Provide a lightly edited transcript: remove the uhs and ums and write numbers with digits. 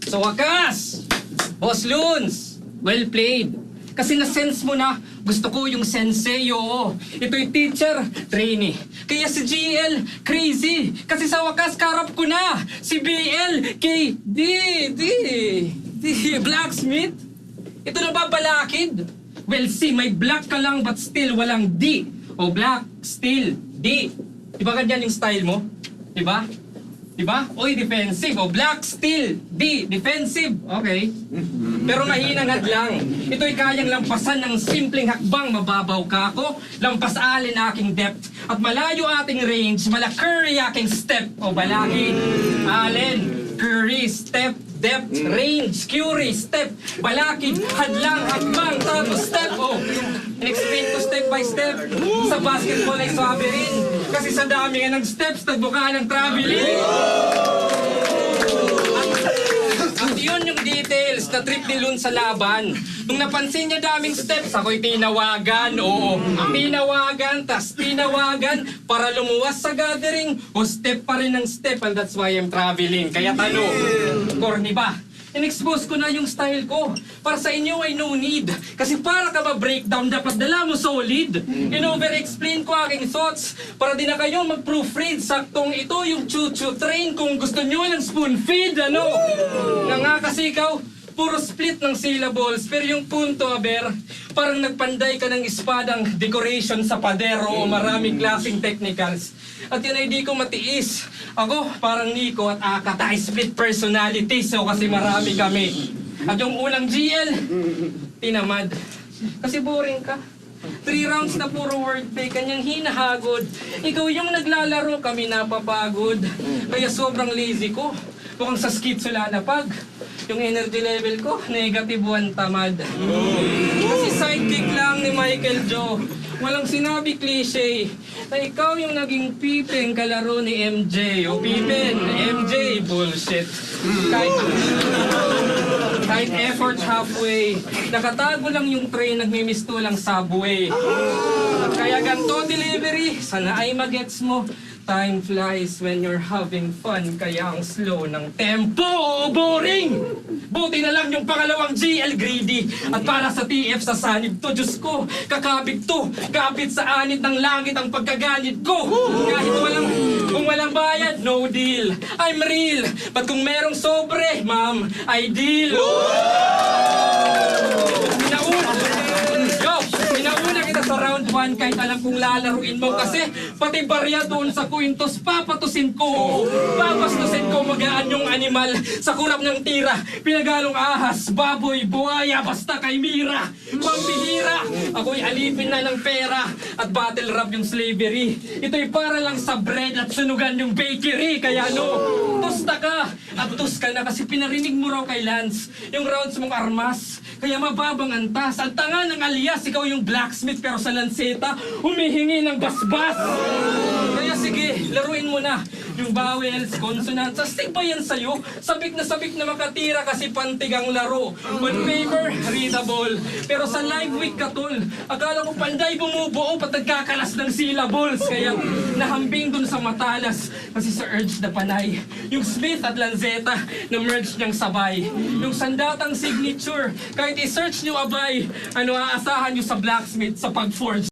Sa wakas! Boss Loons, well played. Kasi na-sense mo na, gusto ko yung sensei, oo. Ito'y teacher, trainee. Kaya si GL, crazy. Kasi sa wakas, karap ko na. Si BL, kay Blacksmith. Ito na babalakid. Well, see, may black ka lang but still walang D. O black, still, D. Diba ganyan yung style mo? Diba? Diba? Oy, defensive. O black, still, D, defensive. Okay. Pero mahinang hadlang. Ito'y kayang lampasan ng simpleng hakbang. Mababaw ka ako, lampas alin aking depth. At malayo ating range, mala Curry aking step. O balaki, alin, Curry, step, depth, range, Curry, step, balakid, hadlang, hakbang, tapos step. O, in-explain ko step by step. Sa basketball ay swabe rin. Kasi sa dami nga ng steps, nagbuka ng traveling. At yun yung details na trip ni Lun sa laban. Nung napansin niya daming steps, ako'y tinawagan. Oo, tinawagan, tas tinawagan para lumuwas sa gathering. O step pa rin ng step, and that's why I'm traveling. Kaya corny ba? In-expose ko na yung style ko. Para sa inyo ay no need. Kasi para ka ma-breakdown, dapat dala mo solid. In-over-explain ko aking thoughts para di na kayo mag-proofread. Saktong ito yung choo-choo train kung gusto nyo ng spoon feed, ano? Nga kasi ikaw, puro split ng syllables. Pero yung punto, aber, parang nagpanday ka ng espadang decoration sa padero o maraming klaseng technicals. At yun ay di ko matiis. Ako, parang Nico at Akata, split personalities. So kasi marami kami. At yung unang GL, tinamad. Kasi boring ka. 3 rounds na puro wordplay, kanyang hinahagod. Ikaw yung naglalaro, kami napapagod. Kaya sobrang lazy ko. Mukhang sa schizolanapag. Yung energy level ko, negative 1 tamad. Kasi sidekick lang ni Michael Joe. Walang sinabi cliche na ikaw yung naging Pippen kalaro ni MJ. O Pippen, MJ, bullshit. Kahit effort halfway, nakatago lang yung train, nagmimisto lang subway. Kaya ganito delivery, sana ay magets mo. Time flies when you're having fun, kaya ang slow ng tempo. Boring! Buti na lang yung pangalawang GL greedy. At para sa TF sa sanib to, Diyos ko, kakabig to. Kapit sa anit ng langit ang pagkaganit ko. Kahit kung walang bayad, no deal. I'm real. But kung merong sobre, ma'am, ideal. Pinauna kita sa round 1 kahit alam kong lalaruin mo. Kasi pati barya doon sa kwintos, papatusin ko. Papastusin ko magaan yung animal sa kurap ng tira. Pinagalong ahas, baboy, buhaya, basta kay Mira. Pambihira, ako'y alipin na ng pera. At battle rap yung slavery. Ito'y para lang sa bread at sunugan yung bakery. Kaya tusta ka at tus ka na kasi pinarinig mo raw kay Lance yung rounds mong armas. Kaya mababang antas. Ang tanga ng alias, ikaw yung blacksmith pero sa lanseta, humihingi ng basbas. Kaya sige, laruin mo na yung vowels, consonants. Astig pa yan sa'yo. Sabik na makatira kasi pantig ang laro. On paper, readable. Pero sa live week ka tol, akala ko panday bumubuo pat nagkakalas ng syllables. Kaya nahambing dun sa matalas kasi sa urge na panay. Yung Smith at Lanzetta na merge niyang sabay. Yung sandatang signature, kahit i-search niyo abay, ano aasahan niyo sa blacksmith sa pag-forge.